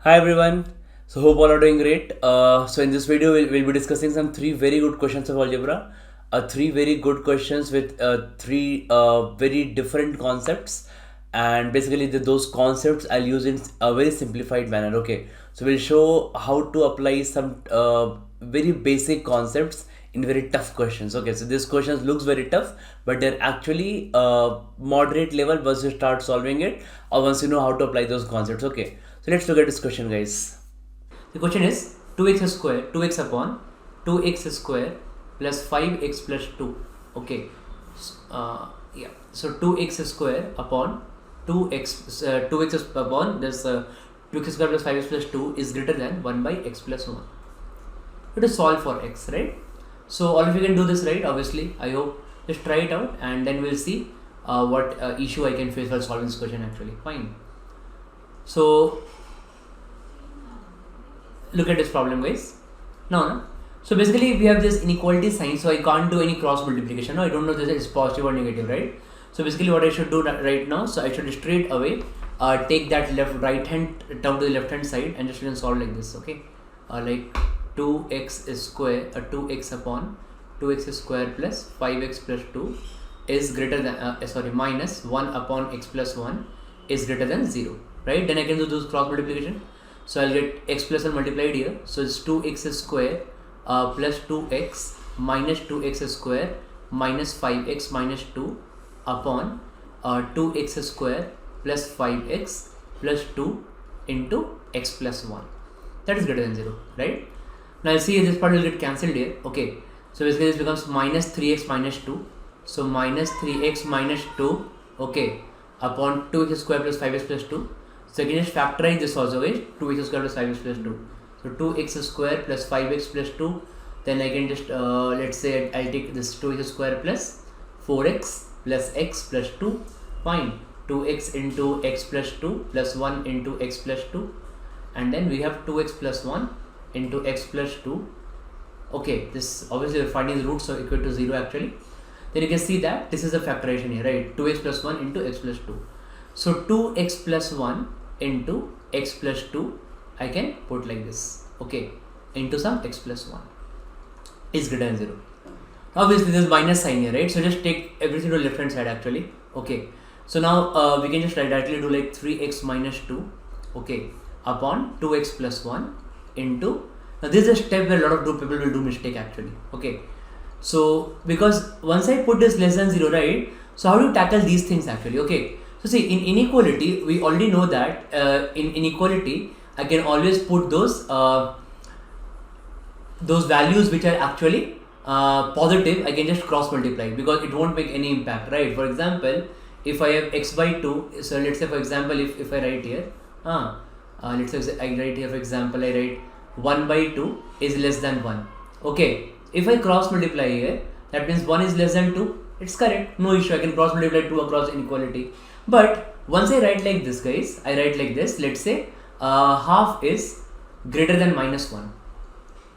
Hi everyone. So hope all are doing great. So in this video we'll be discussing some three very good questions of algebra. Three very good questions with three very different concepts, and basically those concepts I'll use in a very simplified manner. Okay. So we'll show how to apply some very basic concepts in very tough questions. Okay. So these questions looks very tough, but they're actually moderate level once you start solving it, or once you know how to apply those concepts. Okay. So let's look at this question, guys. The question is 2x square, 2x upon 2x square plus 5x plus 2. Okay. Yeah. So 2x square upon 2x upon this 2x square plus 5x plus 2 is greater than 1 by x plus 1. It is solve for x, right? So all of you can do this, right? Obviously, I hope. Just try it out and then we'll see what issue I can face while solving this question actually. Fine. So look at this problem, guys. No. So basically we have this inequality sign, so I can't do any cross multiplication. No, I don't know this is positive or negative, right? So basically what I should do right now, so I should straight away take that right hand term to the left hand side and just solve like this, okay? Like 2x square, 2x upon 2x square plus 5x plus 2 is greater than, minus 1 upon x plus 1 is greater than 0, right? Then I can do this cross multiplication. So I'll get x plus 1 multiplied here. So it's 2x square plus 2x minus 2x square minus 5x minus 2 upon 2x square plus 5x plus 2 into x plus 1. That is greater than 0, right? Now I'll see this part will get cancelled here. Okay. So basically this becomes minus 3x minus 2. So minus 3x minus 2, okay, upon 2x square plus 5x plus 2. So I can just factorize this also, guys. 2x square plus 5x plus 2. So 2x square plus 5x plus 2. Then I can just, let's say I'll take this 2x square plus 4x plus x plus 2. Fine. 2x into x plus 2 plus 1 into x plus 2. And then we have 2x plus 1 into x plus 2. Okay, this obviously we're finding the roots, so equal to 0 actually. Then you can see that this is a factorization here, right? 2x plus 1 into x plus 2. So 2x plus 1 into x plus 2 I can put like this, okay, into some x plus 1 is greater than 0. Obviously there's minus sign here, right? So just take everything to the left hand side actually, okay. So now we can just directly do like 3x minus 2, okay, upon 2x plus 1 into, now this is a step where a lot of people will do mistake actually, okay. So because once I put this less than 0, right, so how do you tackle these things actually, okay. So see, in inequality, we already know that in inequality, I can always put those values which are actually positive. I can just cross multiply because it won't make any impact, right? For example, if I have x by 2, so let's say for example, if I write here, let's say I write here for example, I write 1 by 2 is less than 1. Okay, if I cross multiply here, that means 1 is less than 2. It's correct, no issue. I can cross multiply 2 across inequality. But once I write like this, guys, I write like this. Let's say half is greater than minus 1.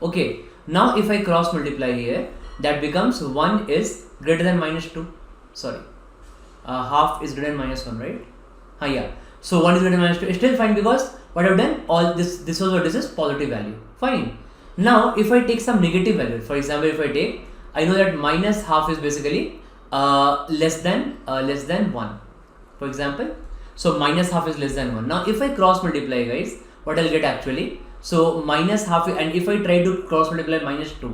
Okay, now if I cross multiply here, that becomes 1 is greater than minus 2. Sorry, half is greater than minus 1, right? Yeah. So 1 is greater than minus 2. It's still fine because what I've done, all this was what this is positive value. Fine. Now if I take some negative value, for example, if I take, I know that minus half is basically less than 1. For example, so minus half is less than 1. Now if I cross multiply, guys, what I'll get actually, so minus half, and if I try to cross multiply minus 2,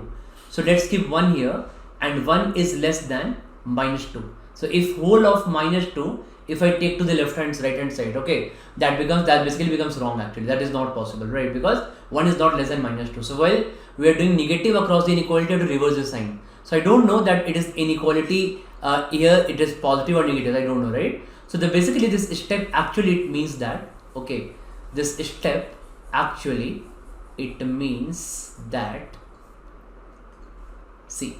so let's keep 1 here, and 1 is less than minus 2. So if whole of minus 2, if I take to the left hand right hand side, okay, that basically becomes wrong actually. That is not possible, right? Because 1 is not less than minus 2. So while we are doing negative across the inequality, to reverse the sign. So I don't know that it is inequality here, it is positive or negative, I don't know, right? So basically this step actually it means that, okay, this step actually it means that, see,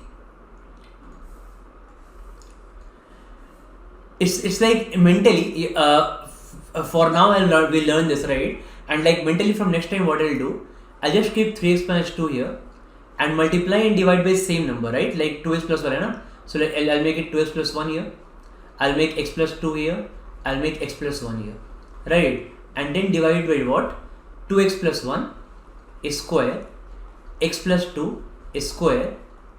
it's like mentally for now we'll learn this, right? And like mentally from next time what I'll do, I'll just keep 3x minus 2 here and multiply and divide by same number, right? Like 2x plus 1, right? So I'll make it 2x plus 1 here. I'll make x plus 2 here. I'll make x plus 1 here, right? And then divide by what? 2x plus 1 is square, x plus 2 is square,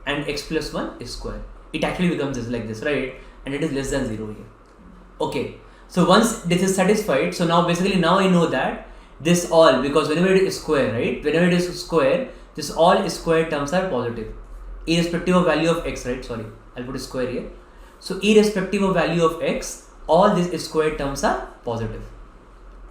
and x plus 1 is square. It actually becomes this like this, right? And it is less than 0 here. Okay, so once this is satisfied, so now basically now I know that this all, because whenever it is square, right? Whenever it is square, this all square terms are positive, irrespective of value of x, right? Sorry, I'll put a square here. So irrespective of value of x, all these square terms are positive.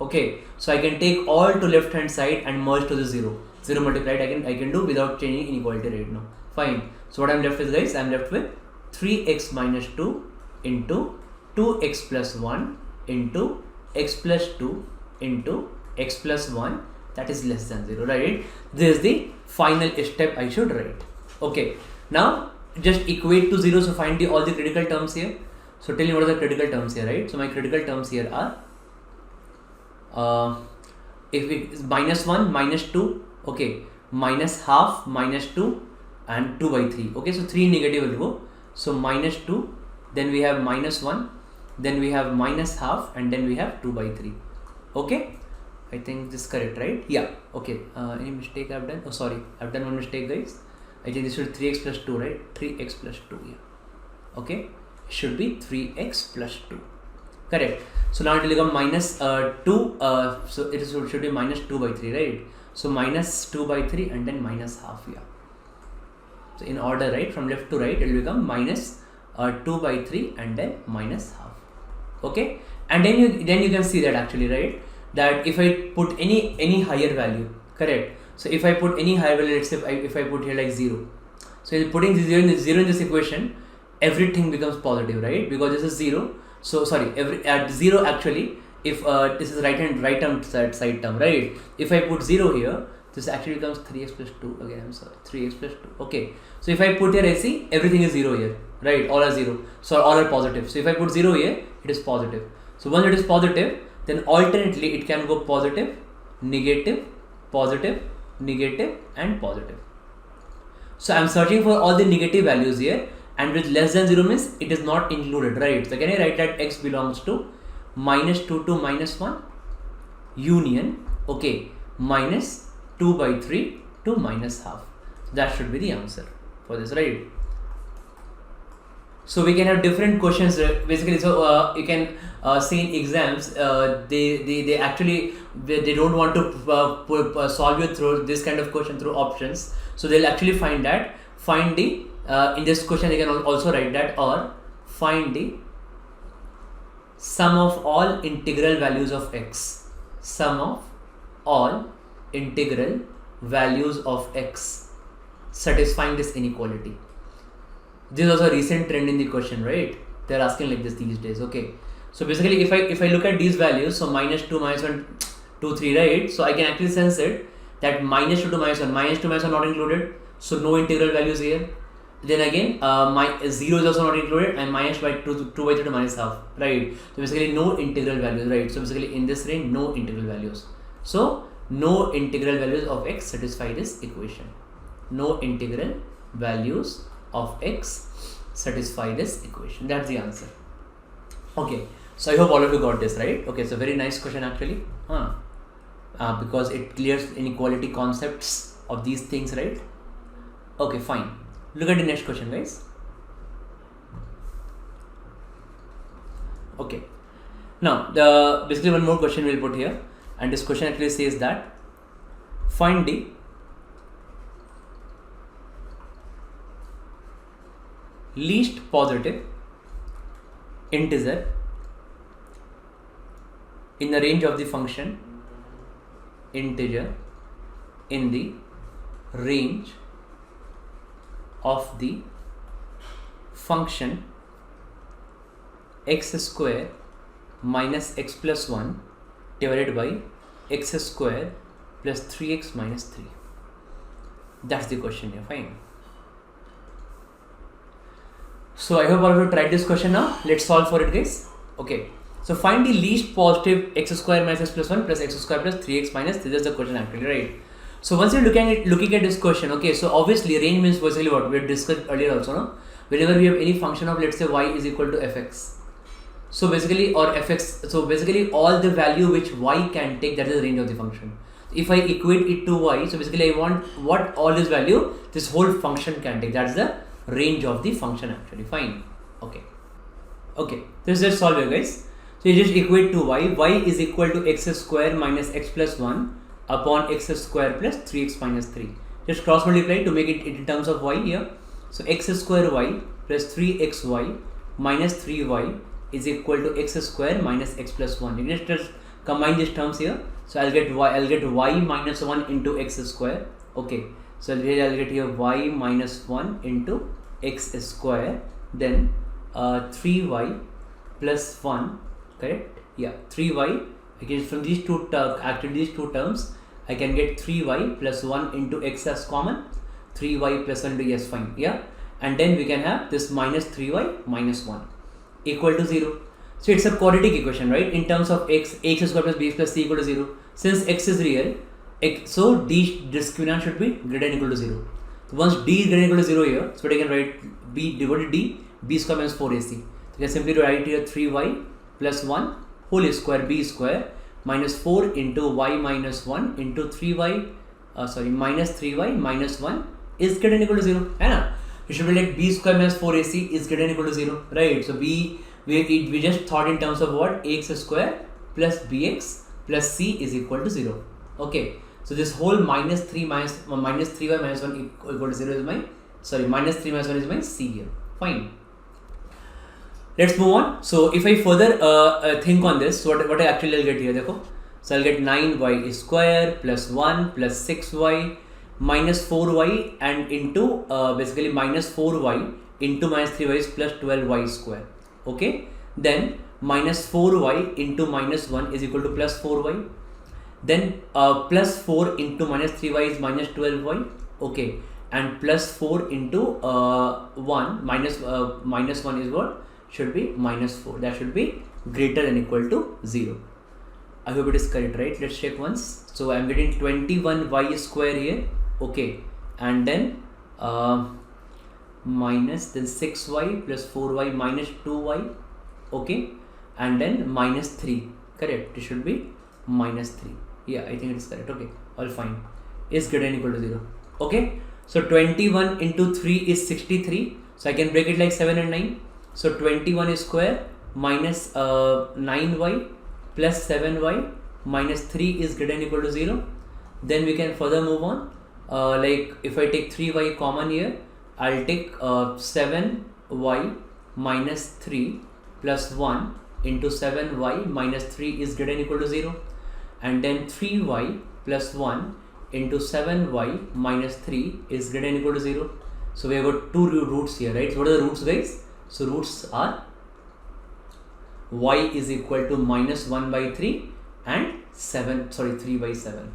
Okay, so I can take all to left hand side and merge to the 0. 0 multiplied I can do without changing inequality right now. Fine. So what I'm left with, guys, I'm left with 3x minus 2 into 2x plus 1 into x plus 2 into x plus 1, that is less than 0, right? This is the final step I should write. Okay, now just equate to 0, so find all the critical terms here. So tell me what are the critical terms here, right? So my critical terms here are if it is minus 1, minus 2, okay, minus half, minus 2, and 2 by 3. Okay, so 3 negative will go. So minus 2, then we have minus 1, then we have minus half, and then we have 2 by 3. Okay, I think this is correct, right? Yeah. Okay, any mistake I've done? Oh, sorry, I've done one mistake, guys. I think this should be 3x plus 2, right? 3x plus 2, yeah. Okay, it should be 3x plus 2. Correct. So now it will become minus 2, so it should be minus 2 by 3, right? So minus 2 by 3 and then minus half, yeah. So in order, right, from left to right, it will become minus 2 by 3 and then minus half. Okay, and then you can see that actually, right, that if I put any higher value, correct. So if I put any higher value, let's say if I put here like 0, so putting 0 in this equation, everything becomes positive, right? Because this is 0. So sorry, at 0 actually, if this is right hand side term, right? If I put 0 here, this actually becomes 3x plus 2. Again, I'm sorry, 3x plus 2. Okay, so if I put here, I see everything is 0 here, right? All are 0, so all are positive. So if I put 0 here, it is positive. So once it is positive, then alternately it can go positive, negative, positive, negative, and positive. So I'm searching for all the negative values here, and with less than 0 means it is not included, right? So can I write that x belongs to minus 2 to minus 1 union, okay, minus 2 by 3 to minus half. That should be the answer for this, right? So we can have different questions basically. So you can see in exams, they actually they don't want to solve you through this kind of question through options. So they'll actually find the in this question they can also write that, or find the sum of all integral values of x, sum of all integral values of x satisfying this inequality. This is also a recent trend in the question, right? They're asking like this these days. Okay, so basically if I look at these values, so minus 2, minus 1, 2, 3, right? So I can actually sense it that minus 2 to minus 1, minus 2 minus 1 not included, so no integral values here. Then again, 0 is also not included, and minus by 2 by 3 to minus half, right? So basically no integral values, right? So basically in this range, no integral values. So no integral values of x satisfy this equation. No integral values of x satisfy this equation. That's the answer. Okay, so I hope all of you got this, right? Okay, so very nice question actually, because it clears inequality concepts of these things, right? Okay, fine. Look at the next question, guys. Okay, now basically one more question we'll put here, and this question actually says that find the least positive integer in the range of the function integer in the range of the function x square minus x plus 1 divided by x square plus 3x minus 3. That's the question here. Fine. So I hope all of you tried this question now. Let's solve for it, guys. Okay, so find the least positive x square minus x plus 1 plus x square plus 3x minus 3. That's the question actually, right? So once you're looking at this question, okay, so obviously range means basically what we had discussed earlier also, no? Whenever we have any function of, let's say, y is equal to fx, so basically, or fx, so basically all the value which y can take, that is the range of the function. If I equate it to y, so basically I want what all this value this whole function can take. That's the range of the function actually. Fine. Okay. Okay. This is just solve here, guys. So you just equate to y. Y is equal to x square minus x plus 1 upon x square plus 3x minus 3. Just cross multiply to make it in terms of y here. So x square y plus 3xy minus 3y is equal to x square minus x plus 1. You just combine these terms here. So I'll get y minus 1 into x square. Okay. So I'll get here y minus 1 into x square. Then 3y plus 1. Correct? Yeah. 3y. Okay. From these two terms, I can get 3y plus 1 into x as common. 3y plus 1 into yes, fine. Yeah. And then we can have this minus 3y minus 1 equal to 0. So it's a quadratic equation, right? In terms of x square plus b plus c equal to 0. Since x is real, so d discriminant should be greater than equal to 0. So once d is greater than equal to 0 here, so I can write b divided d, b square minus 4ac. So I can simply write here 3y plus 1 whole square b square minus 4 into y minus 1 into 3y, minus 3y minus 1 is greater than equal to 0. Right? You should be like b square minus 4ac is greater than equal to 0, right? So we just thought in terms of what? Ax square plus bx plus c is equal to 0. Okay, so this whole minus 3y minus 1 equal to 0 is my, minus 3 minus 1 is my c here. Fine. Let's move on. So if I further think on this, so what I actually will get here, देखो. So I'll get 9y square plus 1 plus 6y minus 4y and into basically minus 4y into minus 3y is plus 12y square. Okay, then minus 4y into minus 1 is equal to plus 4y. Then plus 4 into minus 3y is minus 12y. Okay, and plus 4 into 1 minus 1 is what? Should be minus 4. That should be greater than equal to 0. I hope it is correct, right? Let's check once. So I'm getting 21y square here. Okay, and then minus then 6y plus 4y minus 2y. Okay, and then minus 3. Correct. It should be minus 3. Yeah, I think it is correct. Okay, all fine. Is greater than equal to 0. Okay, so 21 into 3 is 63. So I can break it like 7 and 9. So 21 square minus 9y plus 7y minus 3 is greater than equal to 0. Then we can further move on. Like if I take 3y common here, I'll take 7y minus 3 plus 1 into 7y minus 3 is greater than equal to 0. And then 3y plus 1 into 7y minus 3 is greater than equal to 0. So we have got two roots here, right? So what are the roots, guys? So roots are y is equal to minus 1 by 3 and 3 by 7.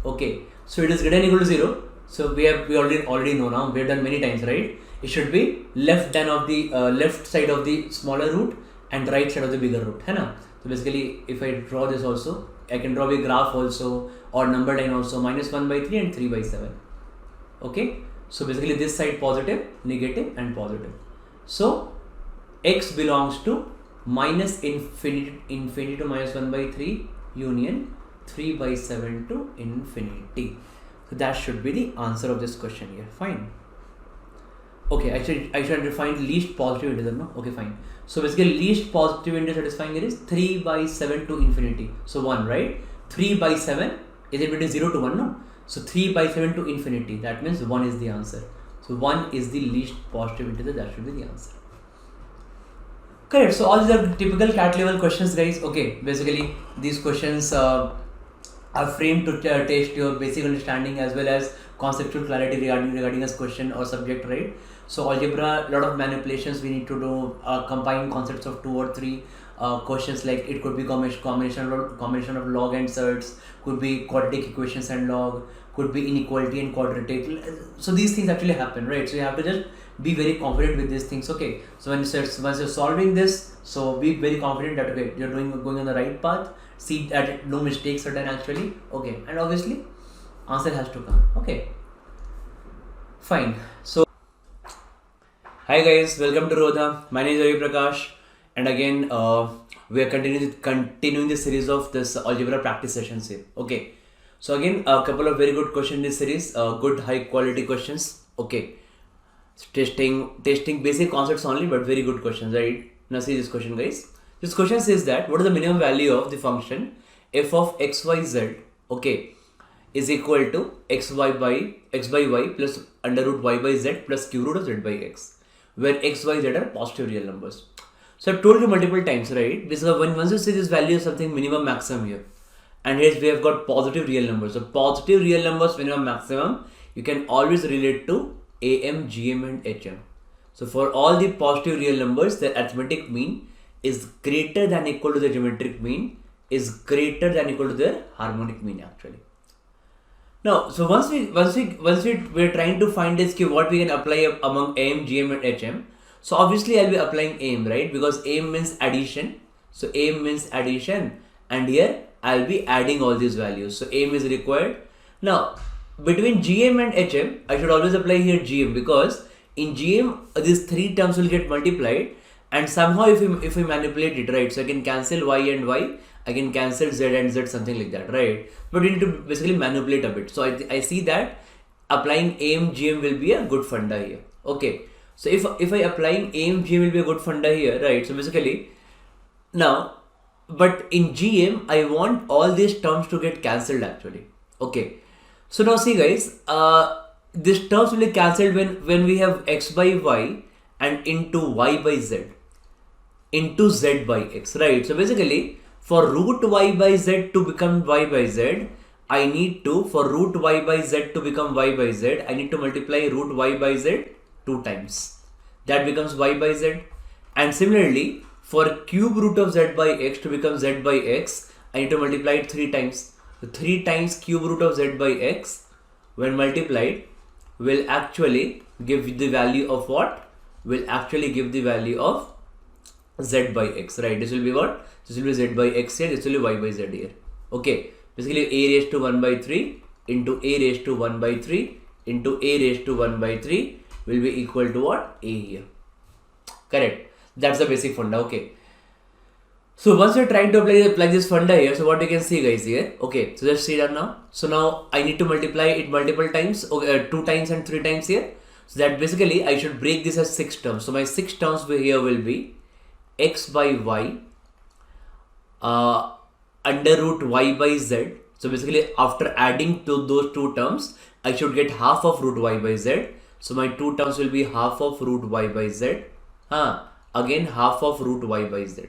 Okay, so it is greater than equal to 0. So we already know now. We have done many times, right? It should be left side of the smaller root and right side of the bigger root, है ना? So basically, if I draw this also, I can draw a graph also or number line also, minus 1 by 3 and 3 by 7. Okay, so basically this side positive, negative and positive. So x belongs to minus infinity to minus 1 by 3 union 3 by 7 to infinity. So that should be the answer of this question here. Fine. Okay, I should define least positive integer, no? Okay, fine. So basically least positive integer satisfying here is 3 by 7 to infinity. So 1, right? 3 by 7 is it between 0 to 1, no? So 3 by 7 to infinity, that means 1 is the answer. So 1 is the least positive integer, that should be the answer. Correct. So all these are typical cat level questions, guys. Okay, basically these questions are framed to test your basic understanding as well as conceptual clarity regarding a question or subject, right? So algebra, a lot of manipulations we need to do, combine concepts of 2 or 3 questions, like it could be combination of log and surds, could be quadratic equations and log, could be inequality and quadratic. So these things actually happen, right? So you have to just be very confident with these things. Okay, so once you're solving this, so be very confident that okay, you're going on the right path. See that no mistakes are done actually. Okay, and obviously answer has to come. Okay, fine. So hi guys, welcome to RAVIRODHA. My name is Ravi Prakash, and again we are continuing this series of this algebra practice sessions here. Okay, So again, a couple of very good questions in this series, good high quality questions. Okay, testing basic concepts only, but very good questions, right? Now see this question, guys. This question says that what is the minimum value of the function f of x y z, okay, is equal to x by y plus under root y by z plus q root of z by x, where x, y, z are positive real numbers. So I've told you multiple times, right? This is once you see this value of something minimum maximum here, and here we have got positive real numbers. So positive real numbers minimum maximum you can always relate to AM, GM and HM. So for all the positive real numbers, their arithmetic mean is greater than equal to the geometric mean is greater than equal to their harmonic mean actually. Now, so once we're trying to find this what we can apply among AM, GM and HM. So obviously I'll be applying AM, right? Because AM means addition. So AM means addition, and here I'll be adding all these values. So AM is required. Now between GM and HM, I should always apply here GM, because in GM these three terms will get multiplied, and somehow if we manipulate it, right, so I can cancel Y and Y, I can cancel Z and Z, something like that, right? But we need to basically manipulate a bit. So I see that applying AM GM will be a good funda here. Okay, so if I applying AM GM will be a good funda here, right? So basically now, but in GM I want all these terms to get cancelled actually. Okay, so now see guys, these terms will be cancelled when we have x by y and into y by z into z by x, right? So basically for root y by z to become y by z, I need to, for root y by z to become y by z, I need to multiply root y by z 2 times. That becomes y by z. And similarly, for cube root of z by x to become z by x, I need to multiply it 3 times. So 3 times cube root of z by x when multiplied will actually give the value of what? Will actually give the value of z by x, right? This will be what? This will be z by x here, this will be y by z here. Okay, basically a raised to 1 by 3 into a raised to 1 by 3 into a raised to 1 by 3 will be equal to what? A here. Correct. That's the basic funda. Okay. So once you're trying to apply this funda here, so what you can see guys here, okay, so just see that now. So now I need to multiply it multiple times, 2 times and 3 times here. So that basically I should break this as 6 terms. So my 6 terms here will be x by y under root y by z. So basically after adding to those 2 terms, I should get half of root y by z. So my 2 terms will be half of root y by z. Again half of root y by z.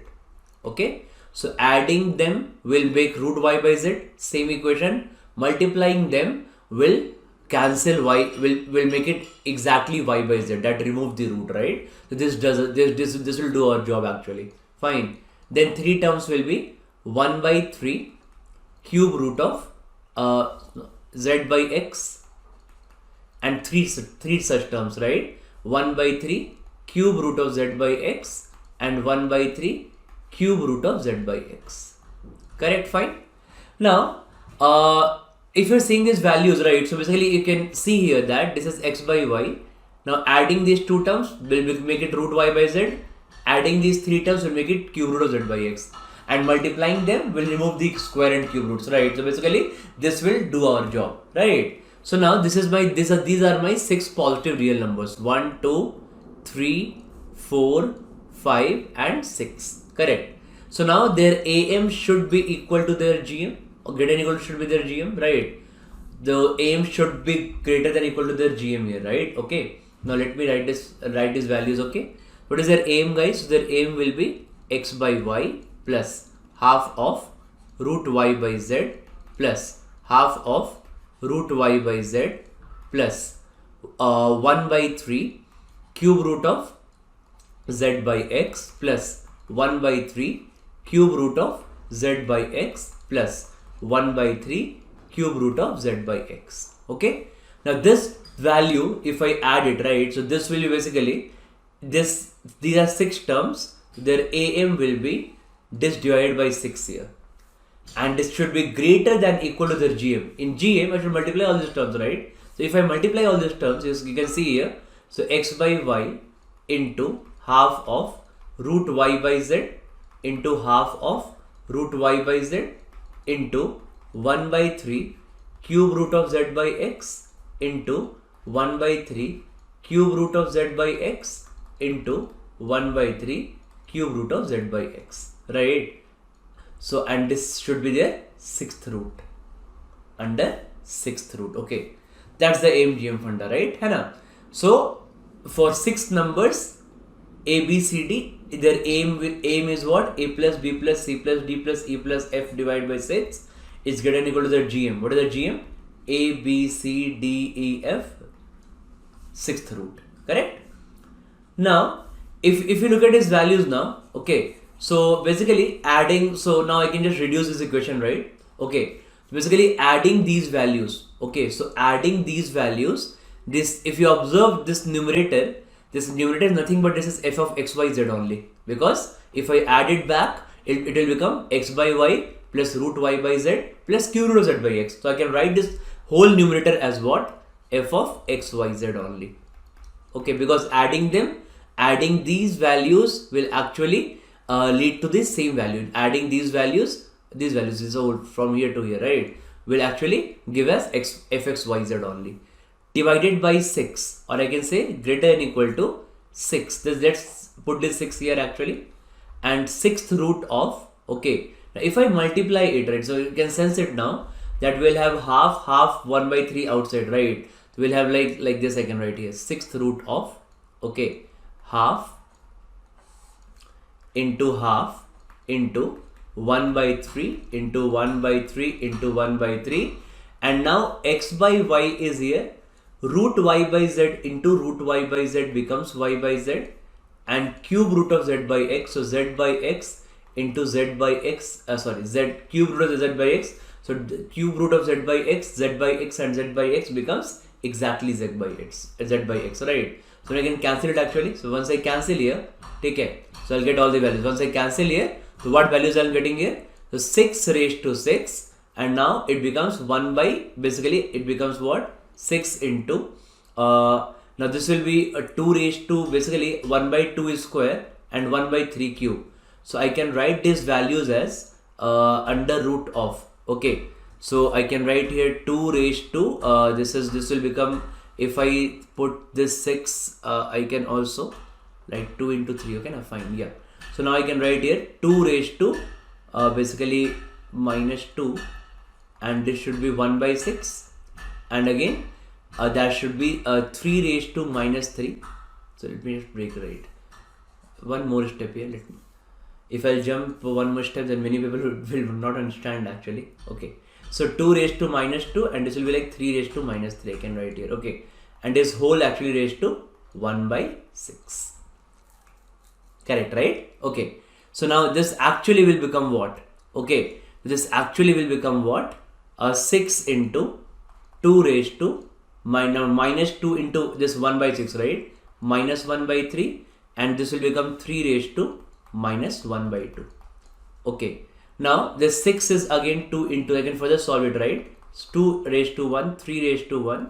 Okay, so adding them will make root y by z, same equation. Multiplying them will cancel y, will make it exactly y by z, that remove the root, right? So this will do our job actually. Fine. Then 3 terms will be 1 by 3 cube root of z by x, and three such terms, right? 1 by 3 cube root of z by x and 1 by 3 cube root of z by x. Correct? Fine. Now if you're seeing these values, right, so basically you can see here that this is x by y. Now adding these 2 terms will make it root y by z. Adding these 3 terms will make it cube root of z by x, and multiplying them will remove the square and cube roots, right? So basically this will do our job, right? So now this is my these are my 6 positive real numbers, 1 2 3 4 5 and 6. Correct. So now their AM should be equal to their GM, or greater than equal to should be their GM, right? The AM should be greater than equal to their GM here, right? Okay. Now let me write these values. Okay. What is their AM, guys? So their AM will be x by y plus half of root y by z plus half of root y by z plus 1 by 3 cube root of z by x plus 1 by 3 cube root of z by x plus 1 by 3 cube root of z by x. Okay. Now this value, if I add it, right, so this will be basically these are 6 terms. Their AM will be this divided by 6 here, and this should be greater than equal to their GM. In GM I should multiply all these terms, right? So if I multiply all these terms, you can see here, so x by y into half of root y by z into half of root y by z into 1 by 3 cube root of z by x into 1 by 3 cube root of z by x into 1 by 3 cube root of z by x, right? So, and this should be their sixth root, under sixth root. Okay, that's the AMGM funda, right? है ना? So for 6 numbers A, B, C, D, their aim is what? A plus B plus C plus D plus E plus F divided by 6 is greater than or equal to their GM. What is their GM? A, B, C, D, E, F, sixth root. Correct? Now, if you look at its values now, okay, so basically adding, so now I can just reduce this equation, right? Okay, so basically adding these values, okay, so adding these values, this, if you observe this numerator is nothing but this is f of x, y, z only, because if I add it back, it will become x by y plus root y by z plus cube root of z by x. So I can write this whole numerator as what? F of x, y, z only. Okay, because adding these values will actually lead to the same value. Adding these values is all from here to here, right, will actually give us fx, y, z only, divided by 6, or I can say greater than equal to 6. Let's put this 6 here actually, and sixth root of, okay, now if I multiply it, right, so you can sense it now that we'll have half 1 by 3 outside, right? So we'll have like this, I can write here, sixth root of, okay, half into 1 by 3 into 1 by 3 into 1 by 3, and now x by y is here, root y by z into root y by z becomes y by z, and cube root of z by x, so z by x into z by x, z cube root of z by x, so cube root of z by x and z by x becomes exactly z by x, right? So I can cancel it actually. So once I cancel here, take care. So I'll get all the values. Once I cancel here, so what values I'm getting here? So 6 raised to 6, and now it becomes 1 by, basically it becomes what? 6 into, now this will be a 2 raised to, basically 1 by 2 is square and 1 by 3 cube. So I can write these values as under root of, okay. So I can write here 2 raised to, this will become, if I put this 6, I can also like 2 into 3, okay, now fine, yeah. So now I can write here 2 raised to, basically minus 2, and this should be 1 by 6, and again that should be 3 raised to minus 3. So let me just break, right, one more step here. Let me, if I'll jump one more step, then many people will not understand actually. Okay, so 2 raised to minus 2, and this will be like 3 raised to minus 3, I can write here, okay, and this whole actually raised to 1 by 6. Correct, right? Okay, so now this actually will become what? Okay, this actually will become what? 6 into 2 raised to minus 2 into this 1 by 6, right? Minus 1 by 3, and this will become 3 raised to minus 1 by 2. Okay, now this 6 is again 2 into, I can further solve it, right? 2 raised to 1, 3 raised to 1,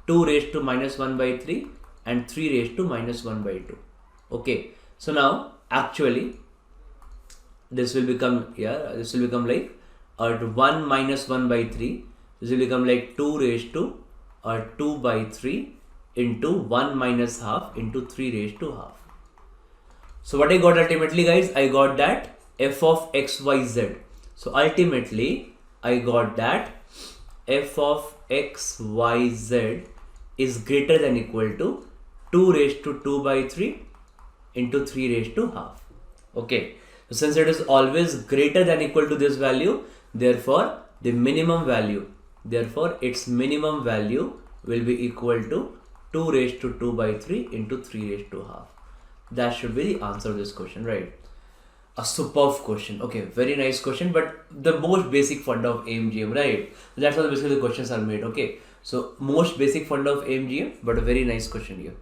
2 raised to minus 1 by 3, and 3 raised to minus 1 by 2. Okay, so now actually this will become, this will become like 1 minus 1 by 3. This will become like 2 raised to 2 by 3 into 1 minus half into 3 raised to half. So what I got ultimately, guys, I got that f of x, y, z. So ultimately I got that f of x, y, z is greater than equal to 2 raised to 2 by 3 into 3 raised to half. Okay, so since it is always greater than equal to this value, therefore the minimum value, therefore its minimum value will be equal to 2 raised to 2 by 3 into 3 raised to half. That should be the answer of this question, right? A superb question. Okay, very nice question, but the most basic funda of AMGM, right? That's how basically the questions are made. Okay, so most basic funda of AMGM, but a very nice question here.